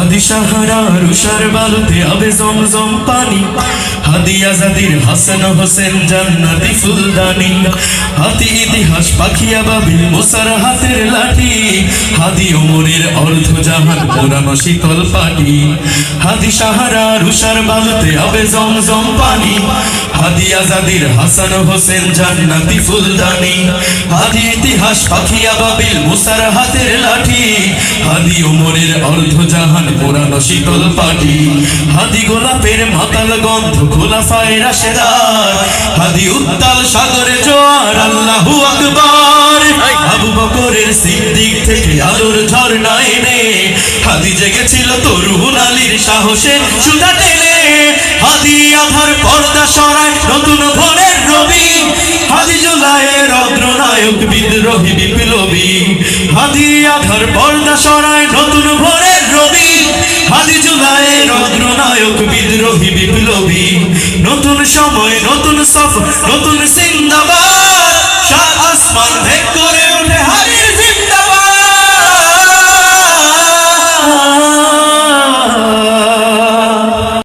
হাদি সাহারা রুষার বালুতে আবে জমজম পানি, হাদি আজাদির হাসান হোসেন জান্নাতি ফুলদানি, হাতি ইতিহাস পাখিয়া বাবিল মুসার হাতের লাঠি, হাদি ওমরের অর্ধ জাহান পুরানো শীতল পাটি। হাদি সাহারা রুষার বালুতে আবে জমজম পানি, হাদি আজাদির হাসান হোসেন জান্নাতি ফুলদানি, হাদি ইতিহাস পাখিয়া বাবিল মুসার হাতের লাঠি, হাদি ওমরের অর্ধ জাহান পুরানো শীতল পাটি। হাদি গোলাপের মাতাল গন্ধ খোলাফায়ে রাশেদার, হাদি উত্তাল সাগরে জোয়ার আল্লাহু আকবার। আবু বকরের সিদ্দিক থেকে আলোর ঝর্ণা এনে, হাদি জেগেছিল তরুণ আলীর সাহসে সুতা টেনে। হাদি আধার পর্দা সরায় নতুন ভোরের রবি, হাদি জুলাইয়ের অগ্রনায়ক বিদ্রোহী বিপ্লবী। হাদি আধার পর্দা সরায় নতুন ভোরের রবি, হাদি জুলাইয়ের অগ্রনায়ক বিদ্রোহী বিপ্লবী। নতুন সময় নতুন সফর নতুন জিন্দাবাদ, সাত আসমান ভেদ করে ওঠে হাদির জিন্দাবাদ।